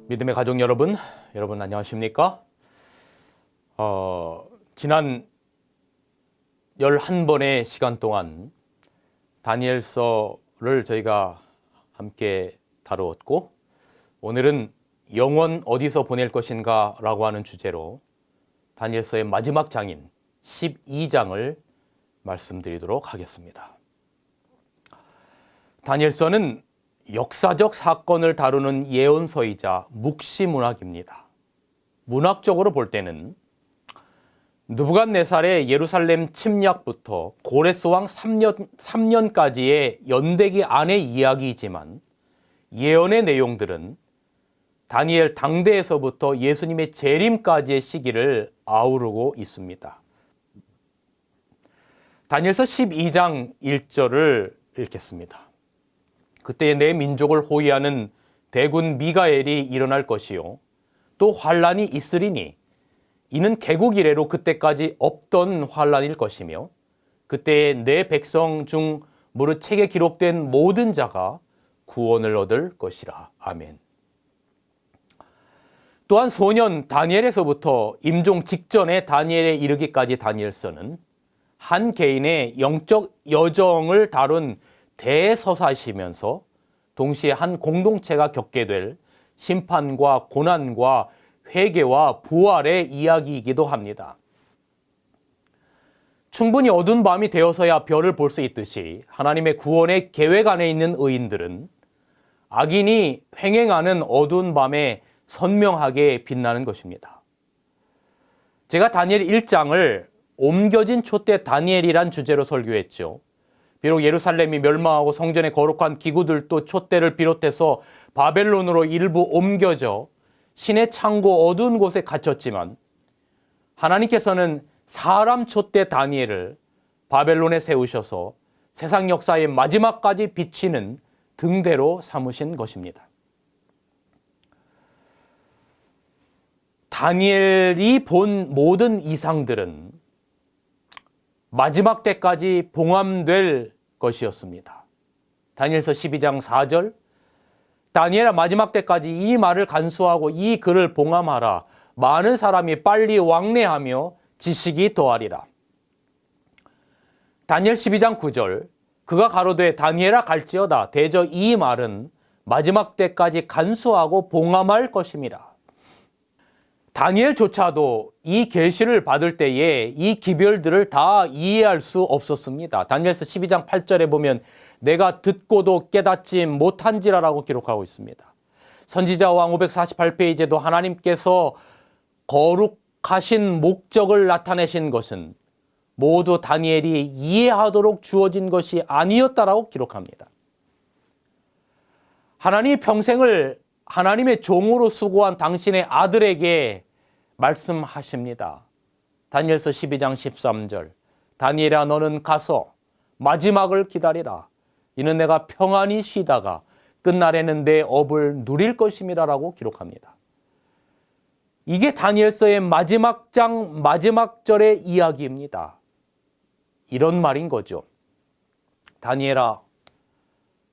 믿음의 가족 여러분 안녕하십니까? 지난 11번의 시간 동안 다니엘서를 저희가 함께 다루었고, 오늘은 영원 어디서 보낼 것인가 라고 하는 주제로 다니엘서의 마지막 장인 12장을 말씀드리도록 하겠습니다. 다니엘서는 역사적 사건을 다루는 예언서이자 묵시문학입니다. 문학적으로 볼 때는 느부갓네살의 예루살렘 침략부터 고레스 왕 3년까지의 연대기 안의 이야기이지만, 예언의 내용들은 다니엘 당대에서부터 예수님의 재림까지의 시기를 아우르고 있습니다. 다니엘서 12장 1절을 읽겠습니다. 그때 내 민족을 호위하는 대군 미가엘이 일어날 것이요, 또 환란이 있으리니 이는 개국 이래로 그때까지 없던 환란일 것이며, 그때 내 백성 중 무릇 책에 기록된 모든 자가 구원을 얻을 것이라. 아멘. 또한 소년 다니엘에서부터 임종 직전에 다니엘에 이르기까지 다니엘서는 한 개인의 영적 여정을 다룬 대서사시면서 동시에 한 공동체가 겪게 될 심판과 고난과 회개와 부활의 이야기이기도 합니다. 충분히 어두운 밤이 되어서야 별을 볼 수 있듯이 하나님의 구원의 계획 안에 있는 의인들은 악인이 횡행하는 어두운 밤에 선명하게 빛나는 것입니다. 제가 다니엘 1장을 옮겨진 촛대 다니엘이란 주제로 설교했죠. 비록 예루살렘이 멸망하고 성전의 거룩한 기구들도 촛대를 비롯해서 바벨론으로 일부 옮겨져 신의 창고 어두운 곳에 갇혔지만, 하나님께서는 사람 촛대 다니엘을 바벨론에 세우셔서 세상 역사의 마지막까지 비치는 등대로 삼으신 것입니다. 다니엘이 본 모든 이상들은 마지막 때까지 봉함될 것이었습니다. 다니엘서 12장 4절, 다니엘아 마지막 때까지 이 말을 간수하고 이 글을 봉함하라. 많은 사람이 빨리 왕래하며 지식이 더하리라. 다니엘 12장 9절, 그가 가로되 다니엘아 갈지어다. 대저 이 말은 마지막 때까지 간수하고 봉함할 것임이라. 다니엘조차도 이 계시를 받을 때에 이 기별들을 다 이해할 수 없었습니다. 다니엘서 12장 8절에 보면 내가 듣고도 깨닫지 못한지라라고 기록하고 있습니다. 선지자 왕 548페이지에도 하나님께서 거룩하신 목적을 나타내신 것은 모두 다니엘이 이해하도록 주어진 것이 아니었다라고 기록합니다. 하나님이 평생을 하나님의 종으로 수고한 당신의 아들에게 말씀하십니다. 다니엘서 12장 13절, 다니엘아 너는 가서 마지막을 기다리라. 이는 내가 평안히 쉬다가 끝날에는 내 업을 누릴 것임이라 라고 기록합니다. 이게 다니엘서의 마지막 장 마지막 절의 이야기입니다. 이런 말인 거죠. 다니엘아,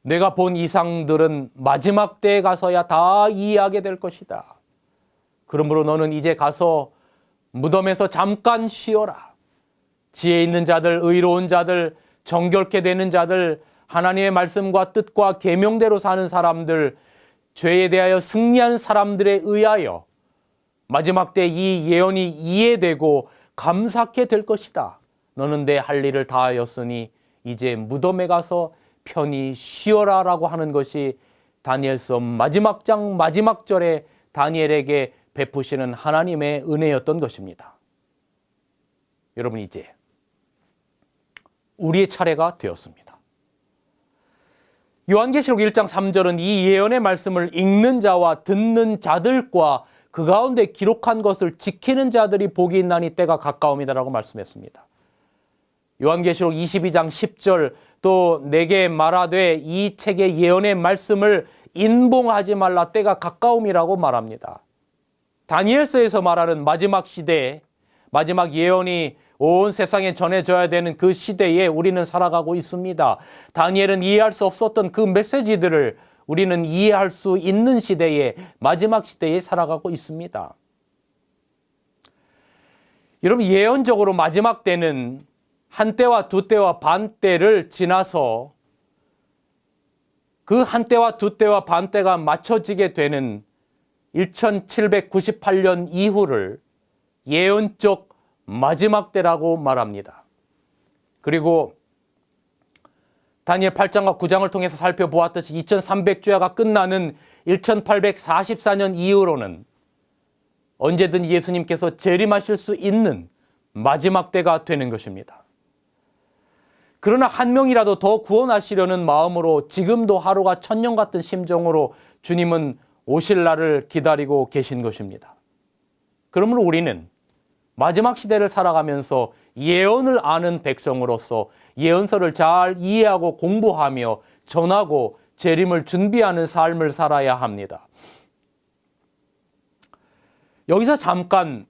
내가 본 이상들은 마지막 때에 가서야 다 이해하게 될 것이다. 그러므로 너는 이제 가서 무덤에서 잠깐 쉬어라. 지혜 있는 자들, 의로운 자들, 정결케 되는 자들, 하나님의 말씀과 뜻과 계명대로 사는 사람들, 죄에 대하여 승리한 사람들에 의하여 마지막 때 이 예언이 이해되고 감사케 될 것이다. 너는 내 할 일을 다하였으니 이제 무덤에 가서 편히 쉬어라 라고 하는 것이 다니엘서 마지막 장 마지막 절에 다니엘에게 베푸시는 하나님의 은혜였던 것입니다. 여러분, 이제 우리의 차례가 되었습니다. 요한계시록 1장 3절은 이 예언의 말씀을 읽는 자와 듣는 자들과 그 가운데 기록한 것을 지키는 자들이 복이 있나니 때가 가까움이다라고 말씀했습니다. 요한계시록 22장 10절 또 내게 말하되 이 책의 예언의 말씀을 인봉하지 말라 때가 가까움이라고 말합니다. 다니엘서에서 말하는 마지막 시대에 마지막 예언이 온 세상에 전해져야 되는 그 시대에 우리는 살아가고 있습니다. 다니엘은 이해할 수 없었던 그 메시지들을 우리는 이해할 수 있는 시대에, 마지막 시대에 살아가고 있습니다. 여러분, 예언적으로 마지막 때는 한때와 두때와 반때를 지나서 그 한때와 두때와 반때가 맞춰지게 되는 1798년 이후를 예언적 마지막 때라고 말합니다. 그리고 다니엘 8장과 9장을 통해서 살펴보았듯이 2300주야가 끝나는 1844년 이후로는 언제든 예수님께서 재림하실 수 있는 마지막 때가 되는 것입니다. 그러나 한 명이라도 더 구원하시려는 마음으로 지금도 하루가 천년 같은 심정으로 주님은 오실 날을 기다리고 계신 것입니다. 그러므로 우리는 마지막 시대를 살아가면서 예언을 아는 백성으로서 예언서를 잘 이해하고 공부하며 전하고 재림을 준비하는 삶을 살아야 합니다. 여기서 잠깐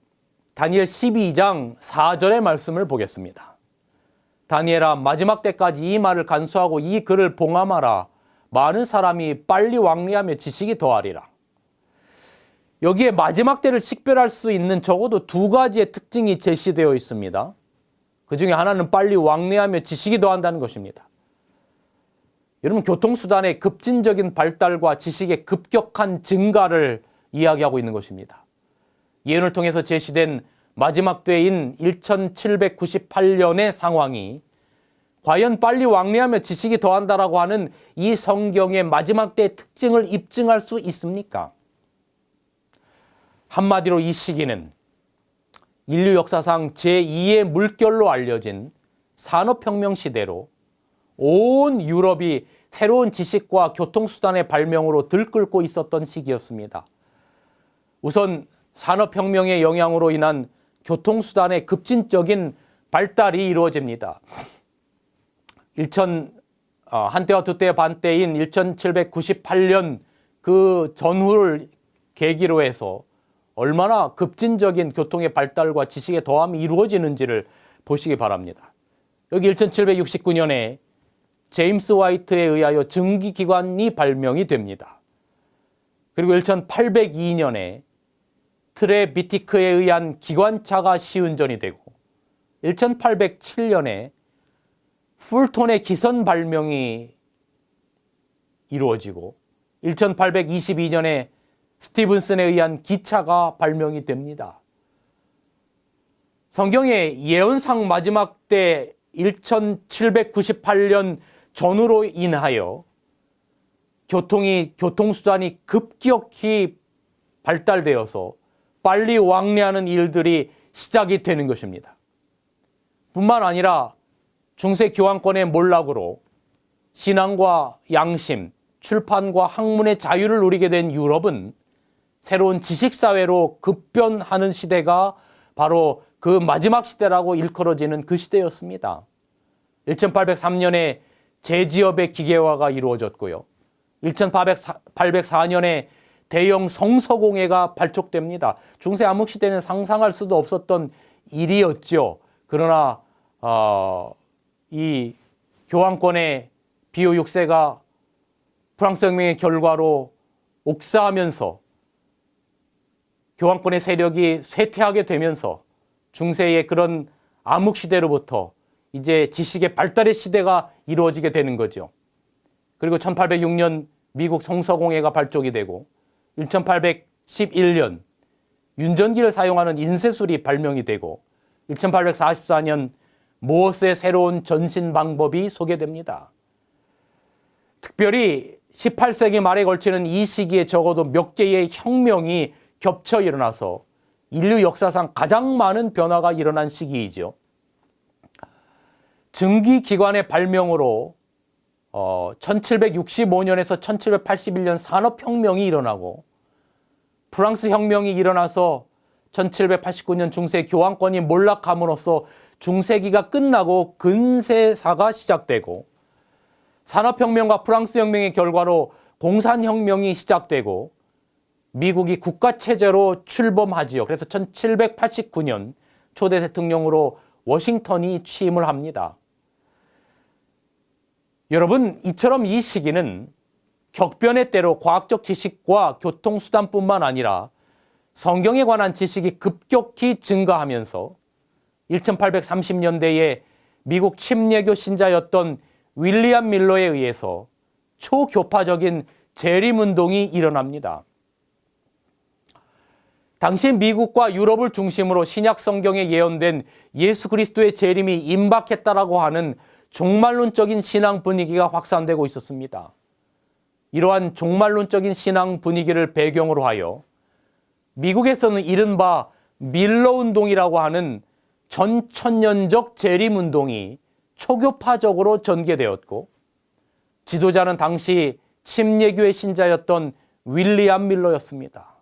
다니엘 12장 4절의 말씀을 보겠습니다. 다니엘아, 마지막 때까지 이 말을 간수하고 이 글을 봉함하라. 많은 사람이 빨리 왕래하며 지식이 더하리라. 여기에 마지막 때를 식별할 수 있는 적어도 두 가지의 특징이 제시되어 있습니다. 그 중에 하나는 빨리 왕래하며 지식이 더한다는 것입니다. 여러분, 교통수단의 급진적인 발달과 지식의 급격한 증가를 이야기하고 있는 것입니다. 예언을 통해서 제시된 마지막 때인 1798년의 상황이 과연 빨리 왕래하며 지식이 더한다라고 하는 이 성경의 마지막 때의 특징을 입증할 수 있습니까? 한마디로 이 시기는 인류 역사상 제2의 물결로 알려진 산업혁명 시대로 온 유럽이 새로운 지식과 교통수단의 발명으로 들끓고 있었던 시기였습니다. 우선 산업혁명의 영향으로 인한 교통수단의 급진적인 발달이 이루어집니다. 한때와 두때의 반때인 1798년 그 전후를 계기로 해서 얼마나 급진적인 교통의 발달과 지식의 더함이 이루어지는지를 보시기 바랍니다. 여기 1769년에 제임스 화이트에 의하여 증기기관이 발명이 됩니다. 그리고 1802년에 트레비티크에 의한 기관차가 시운전이 되고 1807년에 풀톤의 기선 발명이 이루어지고 1822년에 스티븐슨에 의한 기차가 발명이 됩니다. 성경의 예언상 마지막 때 1798년 전후로 인하여 교통수단이 급격히 발달되어서 빨리 왕래하는 일들이 시작이 되는 것입니다. 뿐만 아니라 중세 교황권의 몰락으로 신앙과 양심, 출판과 학문의 자유를 누리게 된 유럽은 새로운 지식사회로 급변하는 시대가 바로 그 마지막 시대라고 일컬어지는 그 시대였습니다. 1803년에 제지업의 기계화가 이루어졌고요. 1804년에 대형 성서공회가 발족됩니다. 중세 암흑시대는 상상할 수도 없었던 일이었죠. 그러나 이 교황권의 비오 6세가 프랑스 혁명의 결과로 옥사하면서 교황권의 세력이 쇠퇴하게 되면서 중세의 그런 암흑시대로부터 이제 지식의 발달의 시대가 이루어지게 되는 거죠. 그리고 1806년 미국 성서공회가 발족이 되고 1811년 윤전기를 사용하는 인쇄술이 발명이 되고 1844년 모세의 새로운 전신 방법이 소개됩니다. 특별히 18세기 말에 걸치는 이 시기에 적어도 몇 개의 혁명이 겹쳐 일어나서 인류 역사상 가장 많은 변화가 일어난 시기이죠. 증기기관의 발명으로 1765년에서 1781년 산업혁명이 일어나고 프랑스 혁명이 일어나서 1789년 중세 교황권이 몰락함으로써 중세기가 끝나고 근세사가 시작되고 산업혁명과 프랑스 혁명의 결과로 공산혁명이 시작되고 미국이 국가체제로 출범하지요. 그래서 1789년 초대 대통령으로 워싱턴이 취임을 합니다. 여러분, 이처럼 이 시기는 격변의 때로 과학적 지식과 교통수단뿐만 아니라 성경에 관한 지식이 급격히 증가하면서 1830년대에 미국 침례교 신자였던 윌리엄 밀러에 의해서 초교파적인 재림운동이 일어납니다. 당시 미국과 유럽을 중심으로 신약 성경에 예언된 예수 그리스도의 재림이 임박했다라고 하는 종말론적인 신앙 분위기가 확산되고 있었습니다. 이러한 종말론적인 신앙 분위기를 배경으로 하여 미국에서는 이른바 밀러운동이라고 하는 전천년적 재림운동이 초교파적으로 전개되었고, 지도자는 당시 침례교의 신자였던 윌리엄 밀러였습니다.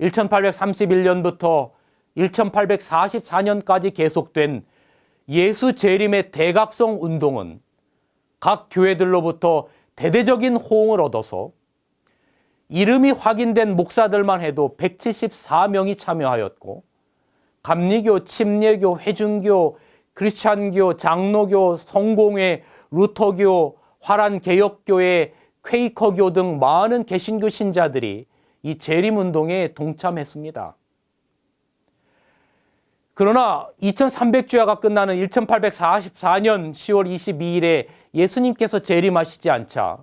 1831년부터 1844년까지 계속된 예수 재림의 대각성 운동은 각 교회들로부터 대대적인 호응을 얻어서 이름이 확인된 목사들만 해도 174명이 참여하였고, 감리교, 침례교, 회중교, 크리스찬교, 장로교, 성공회, 루터교, 화란개혁교회, 퀘이커교 등 많은 개신교 신자들이 이 재림운동에 동참했습니다. 그러나 2300주야가 끝나는 1844년 10월 22일에 예수님께서 재림하시지 않자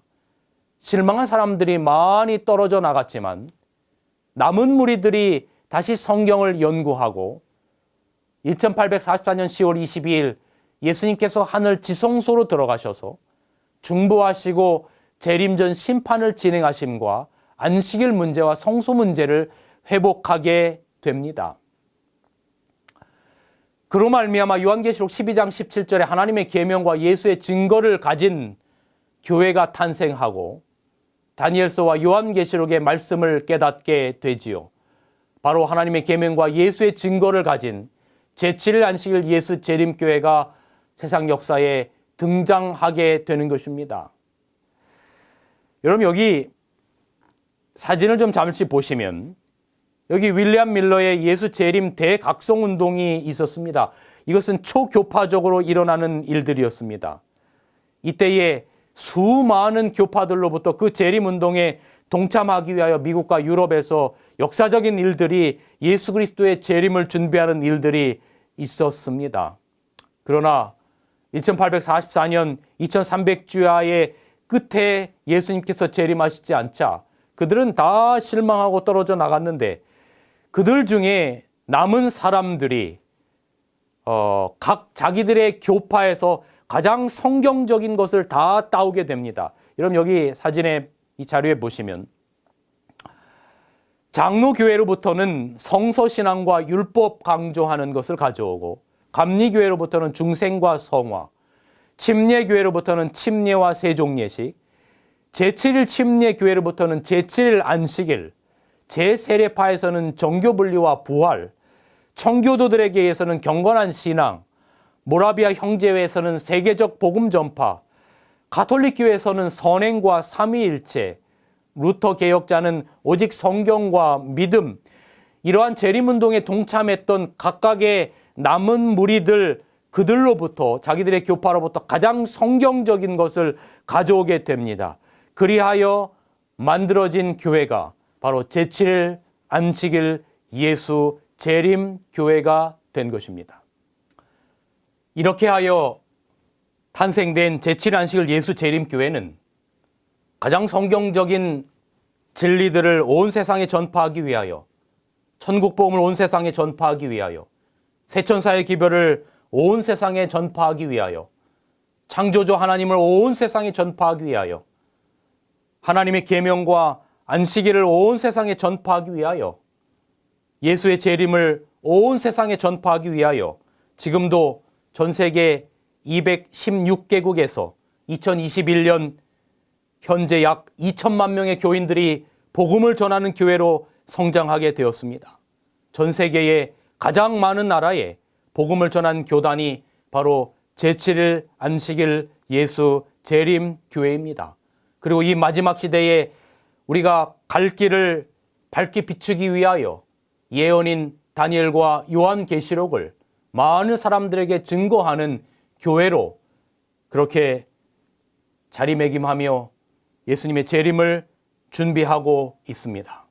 실망한 사람들이 많이 떨어져 나갔지만, 남은 무리들이 다시 성경을 연구하고 1844년 10월 22일 예수님께서 하늘 지성소로 들어가셔서 중보하시고 재림 전 심판을 진행하심과 안식일 문제와 성소 문제를 회복하게 됩니다. 그로 말미암아 요한계시록 12장 17절에 하나님의 계명과 예수의 증거를 가진 교회가 탄생하고 다니엘서와 요한계시록의 말씀을 깨닫게 되지요. 바로 하나님의 계명과 예수의 증거를 가진 제7일 안식일 예수 재림교회가 세상 역사에 등장하게 되는 것입니다. 여러분, 여기 사진을 좀 잠시 보시면 여기 윌리엄 밀러의 예수 재림 대각성 운동이 있었습니다. 이것은 초교파적으로 일어나는 일들이었습니다. 이때에 수많은 교파들로부터 그 재림 운동에 동참하기 위하여 미국과 유럽에서 역사적인 일들이, 예수 그리스도의 재림을 준비하는 일들이 있었습니다. 그러나 1844년 2300주야의 끝에 예수님께서 재림하시지 않자 그들은 다 실망하고 떨어져 나갔는데, 그들 중에 남은 사람들이 각 자기들의 교파에서 가장 성경적인 것을 다 따오게 됩니다. 여러분, 여기 사진에 이 자료에 보시면 장로교회로부터는 성서신앙과 율법 강조하는 것을 가져오고, 감리교회로부터는 중생과 성화, 침례교회로부터는 침례와 세종예식, 제7일 침례교회로부터는 제7일 안식일, 제세례파에서는 정교분리와 부활, 청교도들에게 의해서는 경건한 신앙, 모라비아 형제회에서는 세계적 복음 전파, 가톨릭교회에서는 선행과 삼위일체, 루터 개혁자는 오직 성경과 믿음, 이러한 재림운동에 동참했던 각각의 남은 무리들, 그들로부터, 자기들의 교파로부터 가장 성경적인 것을 가져오게 됩니다. 그리하여 만들어진 교회가 바로 제7일 안식일 예수 재림 교회가 된 것입니다. 이렇게 하여 탄생된 제7일 안식일 예수 재림 교회는 가장 성경적인 진리들을 온 세상에 전파하기 위하여, 천국 복음을 온 세상에 전파하기 위하여, 세천사의 기별을 온 세상에 전파하기 위하여, 창조주 하나님을 온 세상에 전파하기 위하여, 하나님의 계명과 안식일을 온 세상에 전파하기 위하여, 예수의 재림을 온 세상에 전파하기 위하여 지금도 전 세계 216개국에서 2021년 현재 약 2천만 명의 교인들이 복음을 전하는 교회로 성장하게 되었습니다. 전 세계의 가장 많은 나라에 복음을 전한 교단이 바로 제7일 안식일 예수 재림 교회입니다. 그리고 이 마지막 시대에 우리가 갈 길을 밝게 비추기 위하여 예언인 다니엘과 요한계시록을 많은 사람들에게 증거하는 교회로 그렇게 자리매김하며 예수님의 재림을 준비하고 있습니다.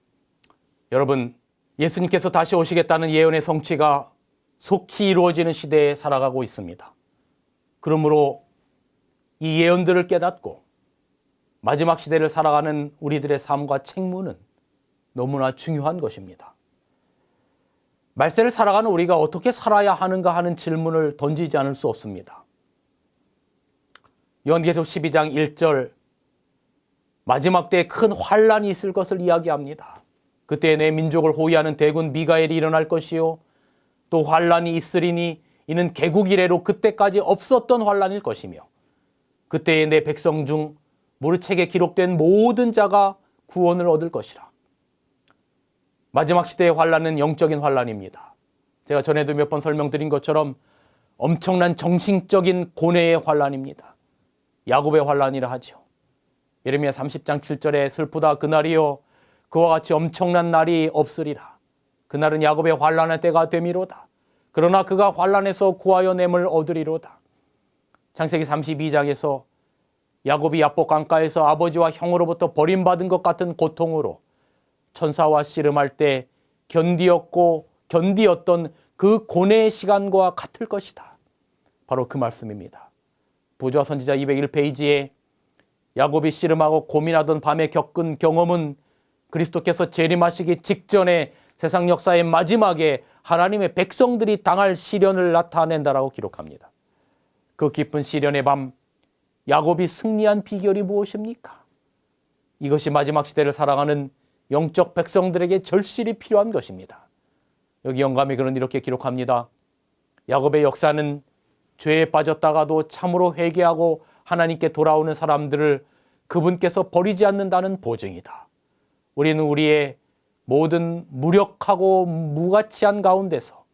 여러분, 예수님께서 다시 오시겠다는 예언의 성취가 속히 이루어지는 시대에 살아가고 있습니다. 그러므로 이 예언들을 깨닫고 마지막 시대를 살아가는 우리들의 삶과 책무는 너무나 중요한 것입니다. 말세를 살아가는 우리가 어떻게 살아야 하는가 하는 질문을 던지지 않을 수 없습니다. 요한계시록 12장 1절, 마지막 때에 큰 환란이 있을 것을 이야기합니다. 그때 내 민족을 호위하는 대군 미가엘이 일어날 것이요 또 환란이 있으리니 이는 개국 이래로 그때까지 없었던 환란일 것이며 그때에 내 백성 중 무릇책에 기록된 모든 자가 구원을 얻을 것이라. 마지막 시대의 환란은 영적인 환란입니다. 제가 전에도 몇 번 설명드린 것처럼 엄청난 정신적인 고뇌의 환란입니다. 야곱의 환란이라 하죠. 예레미야 30장 7절에 슬프다 그날이요 그와 같이 엄청난 날이 없으리라. 그날은 야곱의 환란의 때가 되미로다. 그러나 그가 환란에서 구하여 냄을 얻으리로다. 창세기 32장에서 야곱이 야복 강가에서 아버지와 형으로부터 버림받은 것 같은 고통으로 천사와 씨름할 때 견디었던 그 고뇌의 시간과 같을 것이다. 바로 그 말씀입니다. 부조와 선지자 201페이지에 야곱이 씨름하고 고민하던 밤에 겪은 경험은 그리스도께서 재림하시기 직전에 세상 역사의 마지막에 하나님의 백성들이 당할 시련을 나타낸다라고 기록합니다. 그 깊은 시련의 밤 야곱이 승리한 비결이 무엇입니까? 이것이 마지막 시대를 살아가는 영적 백성들에게 절실히 필요한 것입니다. 여기 영감의 글은 이렇게 기록합니다. 야곱의 역사는 죄에 빠졌다가도 참으로 회개하고 하나님께 돌아오는 사람들을 그분께서 버리지 않는다는 보증이다. 우리는 우리의 모든 무력하고 무가치한 가운데서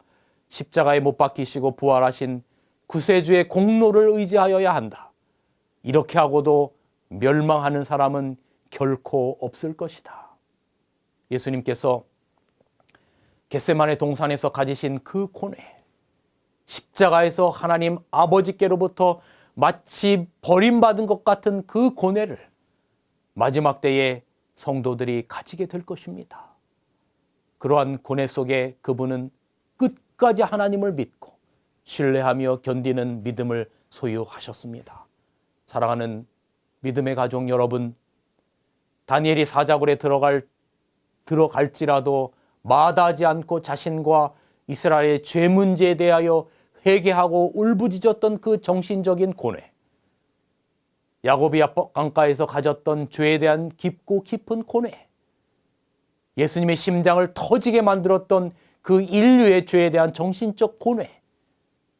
십자가에 못 박히시고 부활하신 구세주의 공로를 의지하여야 한다. 이렇게 하고도 멸망하는 사람은 결코 없을 것이다. 예수님께서 겟세마네 동산에서 가지신 그 고뇌, 십자가에서 하나님 아버지께로부터 마치 버림받은 것 같은 그 고뇌를 마지막 때에 성도들이 가지게 될 것입니다. 그러한 고뇌 속에 그분은 끝까지 하나님을 믿고 신뢰하며 견디는 믿음을 소유하셨습니다. 사랑하는 믿음의 가족 여러분, 다니엘이 사자굴에 들어갈지라도 마다하지 않고 자신과 이스라엘의 죄 문제에 대하여 회개하고 울부짖었던 그 정신적인 고뇌, 야곱이 야복 강가에서 가졌던 죄에 대한 깊고 깊은 고뇌, 예수님의 심장을 터지게 만들었던 그 인류의 죄에 대한 정신적 고뇌,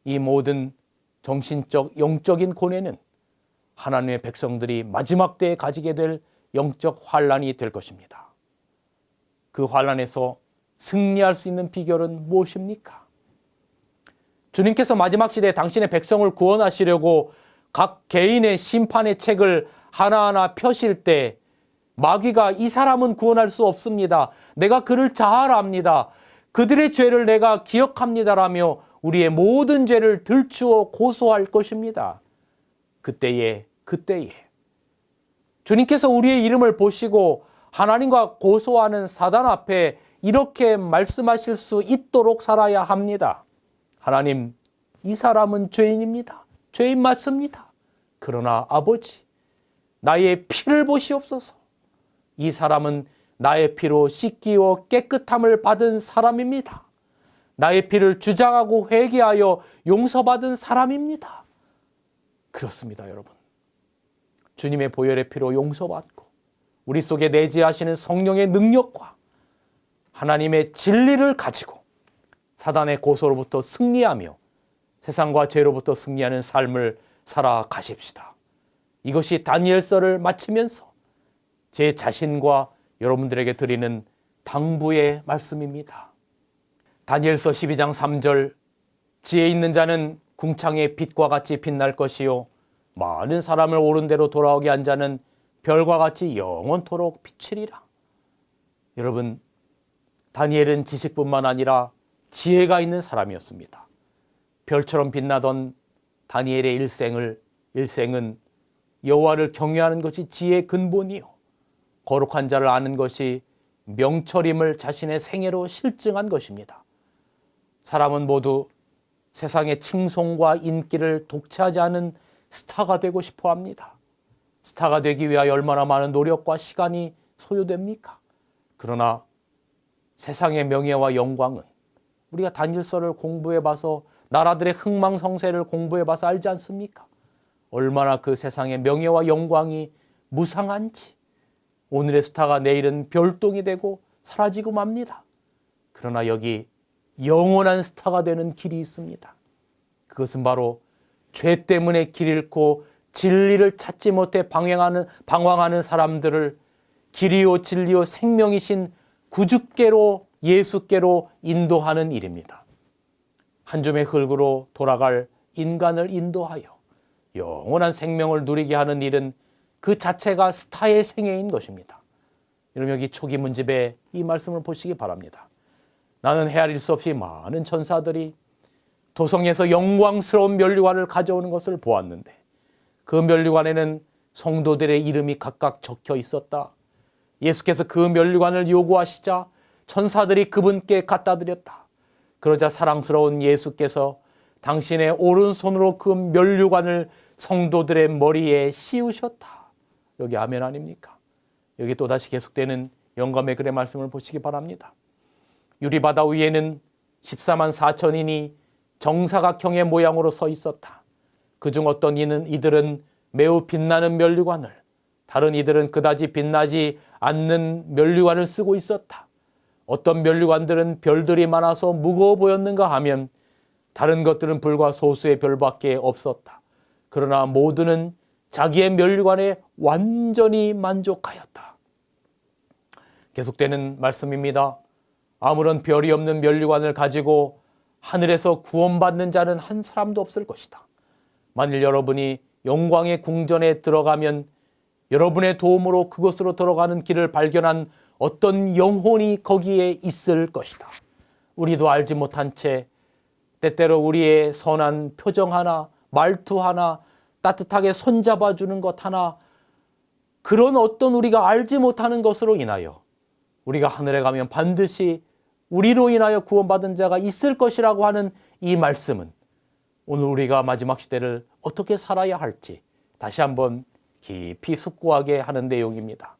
이 모든 정신적 영적인 고뇌는 하나님의 백성들이 마지막 때에 가지게 될 영적 환란이 될 것입니다. 그 환란에서 승리할 수 있는 비결은 무엇입니까? 주님께서 마지막 시대에 당신의 백성을 구원하시려고 각 개인의 심판의 책을 하나하나 펴실 때 마귀가 이 사람은 구원할 수 없습니다. 내가 그를 잘 압니다. 그들의 죄를 내가 기억합니다라며 우리의 모든 죄를 들추어 고소할 것입니다. 그때에 주님께서 우리의 이름을 보시고 하나님과 고소하는 사단 앞에 이렇게 말씀하실 수 있도록 살아야 합니다. 하나님, 이 사람은 죄인입니다. 죄인 맞습니다. 그러나 아버지, 나의 피를 보시옵소서. 이 사람은 나의 피로 씻기워 깨끗함을 받은 사람입니다. 나의 피를 주장하고 회개하여 용서받은 사람입니다. 그렇습니다, 여러분. 주님의 보혈의 피로 용서받고 우리 속에 내재하시는 성령의 능력과 하나님의 진리를 가지고 사단의 고소로부터 승리하며 세상과 죄로부터 승리하는 삶을 살아가십시다. 이것이 다니엘서를 마치면서 제 자신과 여러분들에게 드리는 당부의 말씀입니다. 다니엘서 12장 3절, 지혜 있는 자는 궁창의 빛과 같이 빛날 것이요 많은 사람을 옳은 대로 돌아오게 한 자는 별과 같이 영원토록 비치리라. 여러분, 다니엘은 지식뿐만 아니라 지혜가 있는 사람이었습니다. 별처럼 빛나던 다니엘의 일생은 여호와를 경외하는 것이 지혜의 근본이요 거룩한 자를 아는 것이 명철임을 자신의 생애로 실증한 것입니다. 사람은 모두 세상의 칭송과 인기를 독차지 않은 스타가 되고 싶어 합니다. 스타가 되기 위하여 얼마나 많은 노력과 시간이 소요됩니까? 그러나 세상의 명예와 영광은 우리가 다니엘서를 공부해봐서 나라들의 흥망성쇠를 공부해봐서 알지 않습니까? 얼마나 그 세상의 명예와 영광이 무상한지. 오늘의 스타가 내일은 별똥이 되고 사라지고 맙니다. 그러나 여기 영원한 스타가 되는 길이 있습니다. 그것은 바로 죄 때문에 길 잃고 진리를 찾지 못해 방황하는 사람들을 길이요 진리요 생명이신 구주께로 예수께로 인도하는 일입니다. 한 줌의 흙으로 돌아갈 인간을 인도하여 영원한 생명을 누리게 하는 일은 그 자체가 스타의 생애인 것입니다. 여러분 여기 초기 문집에 이 말씀을 보시기 바랍니다. 나는 헤아릴 수 없이 많은 천사들이 도성에서 영광스러운 면류관을 가져오는 것을 보았는데 그 면류관에는 성도들의 이름이 각각 적혀 있었다. 예수께서 그 면류관을 요구하시자 천사들이 그분께 갖다 드렸다. 그러자 사랑스러운 예수께서 당신의 오른손으로 그 면류관을 성도들의 머리에 씌우셨다. 여기 아멘 아닙니까? 여기 또다시 계속되는 영감의 글의 말씀을 보시기 바랍니다. 유리바다 위에는 14만 4천인이 정사각형의 모양으로 서 있었다. 그중 어떤 이들은 매우 빛나는 면류관을, 다른 이들은 그다지 빛나지 않는 면류관을 쓰고 있었다. 어떤 면류관들은 별들이 많아서 무거워 보였는가 하면 다른 것들은 불과 소수의 별밖에 없었다. 그러나 모두는 자기의 면류관에 완전히 만족하였다. 계속되는 말씀입니다. 아무런 별이 없는 면류관을 가지고 하늘에서 구원받는 자는 한 사람도 없을 것이다. 만일 여러분이 영광의 궁전에 들어가면 여러분의 도움으로 그곳으로 들어가는 길을 발견한 어떤 영혼이 거기에 있을 것이다. 우리도 알지 못한 채 때때로 우리의 선한 표정 하나, 말투 하나, 따뜻하게 손잡아 주는 것 하나, 그런 어떤 우리가 알지 못하는 것으로 인하여 우리가 하늘에 가면 반드시 우리로 인하여 구원받은 자가 있을 것이라고 하는 이 말씀은 오늘 우리가 마지막 시대를 어떻게 살아야 할지 다시 한번 깊이 숙고하게 하는 내용입니다.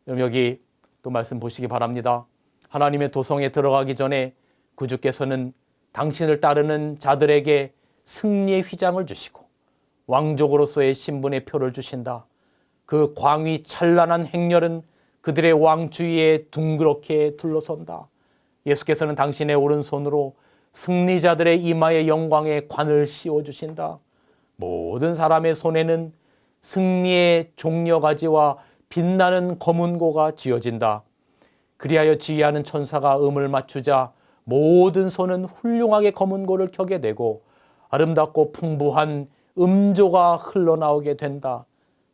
여기 또 말씀 보시기 바랍니다. 하나님의 도성에 들어가기 전에 구주께서는 당신을 따르는 자들에게 승리의 휘장을 주시고 왕족으로서의 신분의 표를 주신다. 그 광이 찬란한 행렬은 그들의 왕 주위에 둥그렇게 둘러선다. 예수께서는 당신의 오른손으로 승리자들의 이마의 영광에 관을 씌워주신다. 모든 사람의 손에는 승리의 종려가지와 빛나는 검은고가 쥐어진다. 그리하여 지휘하는 천사가 음을 맞추자 모든 손은 훌륭하게 검은고를 켜게 되고 아름답고 풍부한 음조가 흘러나오게 된다.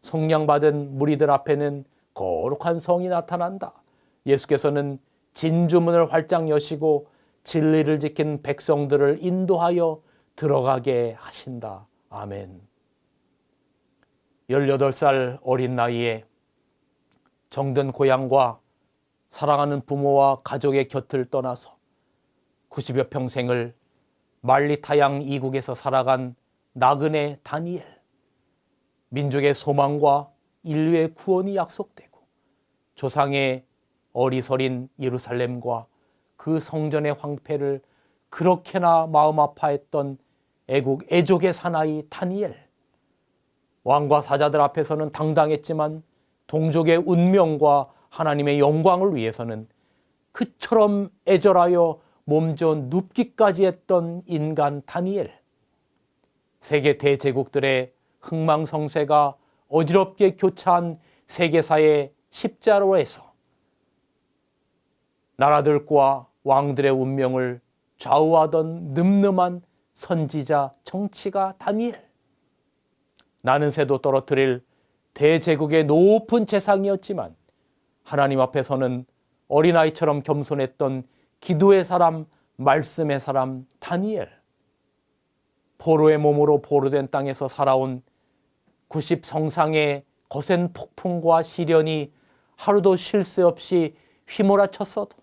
성령받은 무리들 앞에는 거룩한 성이 나타난다. 예수께서는 진주문을 활짝 여시고 진리를 지킨 백성들을 인도하여 들어가게 하신다. 아멘. 18살 어린 나이에 정든 고향과 사랑하는 부모와 가족의 곁을 떠나서 90여 평생을 말리타양 이국에서 살아간 나그네 다니엘. 민족의 소망과 인류의 구원이 약속되고 조상의 어리서린 예루살렘과 그 성전의 황폐를 그렇게나 마음 아파했던 애족의 사나이 다니엘. 왕과 사자들 앞에서는 당당했지만 동족의 운명과 하나님의 영광을 위해서는 그처럼 애절하여 몸져 눕기까지 했던 인간 다니엘. 세계 대제국들의 흥망성쇠가 어지럽게 교차한 세계사의 십자로에서 나라들과 왕들의 운명을 좌우하던 늠름한 선지자 정치가 다니엘. 나는 새도 떨어뜨릴 대제국의 높은 재상이었지만 하나님 앞에서는 어린아이처럼 겸손했던 기도의 사람 말씀의 사람 다니엘. 포로의 몸으로 포로된 땅에서 살아온 90성상의 거센 폭풍과 시련이 하루도 쉴 새 없이 휘몰아쳤어도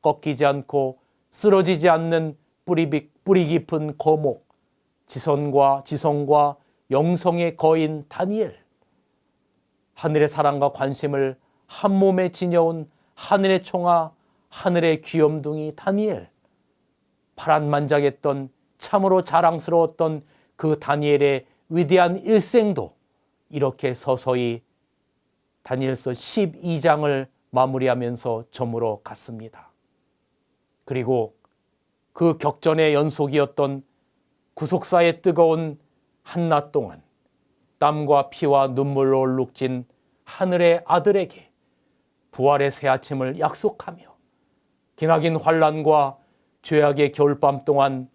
꺾이지 않고 쓰러지지 않는 뿌리 깊은 거목, 지성과 영성의 거인 다니엘. 하늘의 사랑과 관심을 한 몸에 지녀온 하늘의 총아, 하늘의 귀염둥이 다니엘. 파란만장했던, 참으로 자랑스러웠던 그 다니엘의 위대한 일생도 이렇게 서서히 다니엘서 12장을 마무리하면서 저물어 갔습니다. 그리고 그 격전의 연속이었던 구속사의 뜨거운 한낮 동안 땀과 피와 눈물로 얼룩진 하늘의 아들에게 부활의 새 아침을 약속하며 기나긴 환난과 죄악의 겨울밤 동안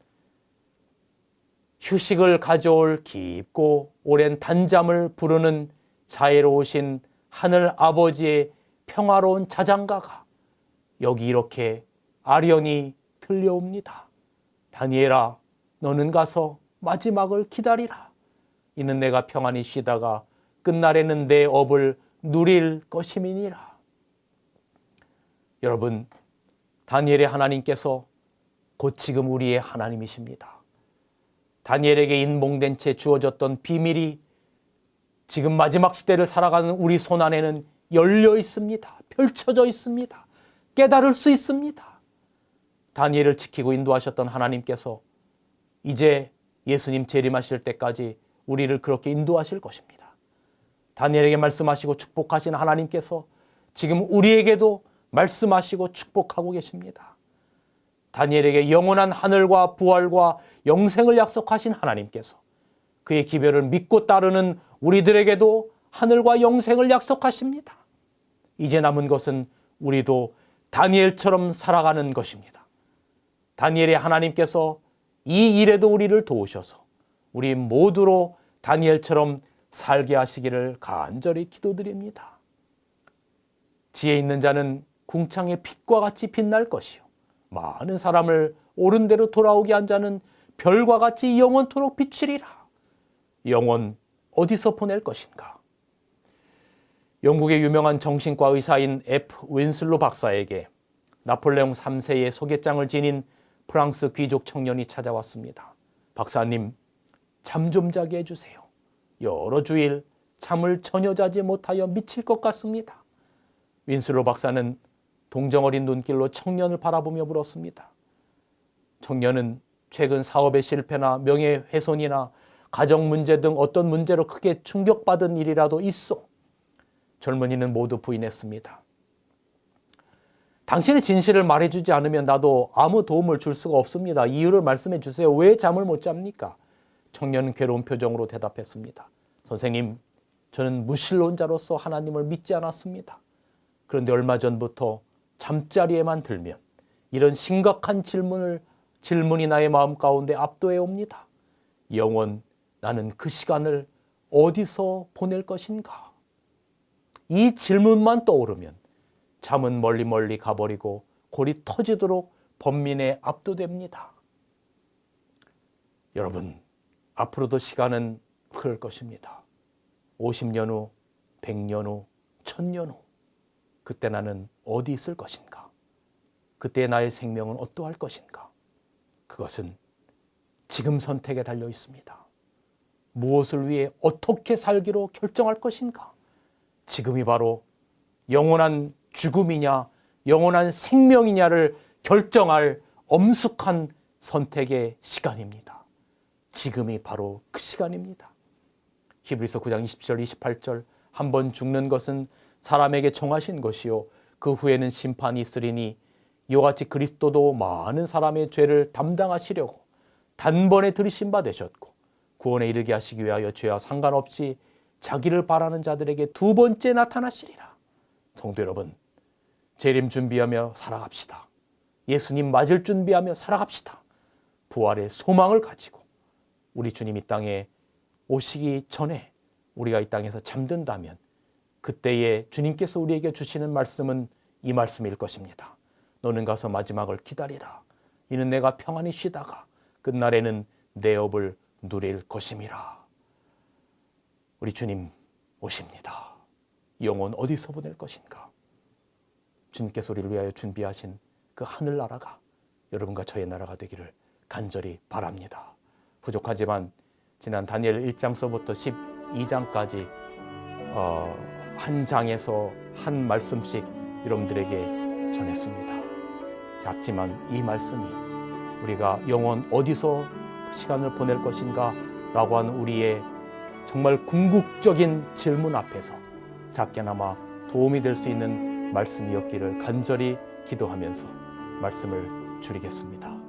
휴식을 가져올 깊고 오랜 단잠을 부르는 자애로우신 하늘 아버지의 평화로운 자장가가 여기 이렇게 아련히 들려옵니다. 다니엘아, 너는 가서 마지막을 기다리라. 이는 내가 평안히 쉬다가 끝날에는 내 업을 누릴 것임이니라. 여러분, 다니엘의 하나님께서 곧 지금 우리의 하나님이십니다. 다니엘에게 인봉된 채 주어졌던 비밀이 지금 마지막 시대를 살아가는 우리 손안에는 열려 있습니다. 펼쳐져 있습니다. 깨달을 수 있습니다. 다니엘을 지키고 인도하셨던 하나님께서 이제 예수님 재림하실 때까지 우리를 그렇게 인도하실 것입니다. 다니엘에게 말씀하시고 축복하신 하나님께서 지금 우리에게도 말씀하시고 축복하고 계십니다. 다니엘에게 영원한 하늘과 부활과 영생을 약속하신 하나님께서 그의 기별을 믿고 따르는 우리들에게도 하늘과 영생을 약속하십니다. 이제 남은 것은 우리도 다니엘처럼 살아가는 것입니다. 다니엘의 하나님께서 이 일에도 우리를 도우셔서 우리 모두로 다니엘처럼 살게 하시기를 간절히 기도드립니다. 지혜 있는 자는 궁창의 빛과 같이 빛날 것이요 많은 사람을 옳은 대로 돌아오게 한 자는 별과 같이 영원토록 비치리라. 영원 어디서 보낼 것인가? 영국의 유명한 정신과 의사인 F. 윈슬로 박사에게 나폴레옹 3세의 소개장을 지닌 프랑스 귀족 청년이 찾아왔습니다. 박사님, 잠 좀 자게 해주세요. 여러 주일 잠을 전혀 자지 못하여 미칠 것 같습니다. 윈슬로 박사는 동정어린 눈길로 청년을 바라보며 물었습니다. 청년은 최근 사업의 실패나 명예훼손이나 가정 문제 등 어떤 문제로 크게 충격받은 일이라도 있소? 젊은이는 모두 부인했습니다. 당신의 진실을 말해주지 않으면 나도 아무 도움을 줄 수가 없습니다. 이유를 말씀해 주세요. 왜 잠을 못 잡니까? 청년은 괴로운 표정으로 대답했습니다. 선생님, 저는 무신론자로서 하나님을 믿지 않았습니다. 그런데 얼마 전부터 잠자리에만 들면 이런 심각한 질문이 나의 마음 가운데 압도해 옵니다. 영원, 나는 그 시간을 어디서 보낼 것인가? 이 질문만 떠오르면 잠은 멀리 가버리고 골이 터지도록 번민에 압도됩니다. 여러분, 앞으로도 시간은 흐를 것입니다. 50년 후, 100년 후, 1000년 후 그때 나는 어디 있을 것인가? 그때 나의 생명은 어떠할 것인가? 그것은 지금 선택에 달려 있습니다. 무엇을 위해 어떻게 살기로 결정할 것인가? 지금이 바로 영원한 죽음이냐 영원한 생명이냐를 결정할 엄숙한 선택의 시간입니다. 지금이 바로 그 시간입니다. 히브리서 9장 20절 28절 한 번 죽는 것은 사람에게 정하신 것이요 그 후에는 심판이 있으리니 이와 같이 그리스도도 많은 사람의 죄를 담당하시려고 단번에 들이신 바 되셨고 구원에 이르게 하시기 위하여 죄와 상관없이 자기를 바라는 자들에게 두 번째 나타나시리라. 성도 여러분, 재림 준비하며 살아갑시다. 예수님 맞을 준비하며 살아갑시다. 부활의 소망을 가지고 우리 주님 이 땅에 오시기 전에 우리가 이 땅에서 잠든다면 그때에 주님께서 우리에게 주시는 말씀은 이 말씀일 것입니다. 너는 가서 마지막을 기다리라. 이는 내가 평안히 쉬다가 끝날에는 내 업을 누릴 것임이라. 우리 주님 오십니다. 영혼 어디서 보낼 것인가? 주님께서 우리를 위하여 준비하신 그 하늘나라가 여러분과 저의 나라가 되기를 간절히 바랍니다. 부족하지만 지난 다니엘 1장서부터 12장까지 한 장에서 한 말씀씩 여러분들에게 전했습니다. 작지만 이 말씀이 우리가 영원 어디서 시간을 보낼 것인가 라고 하는 우리의 정말 궁극적인 질문 앞에서 작게나마 도움이 될 수 있는 말씀이었기를 간절히 기도하면서 말씀을 줄이겠습니다.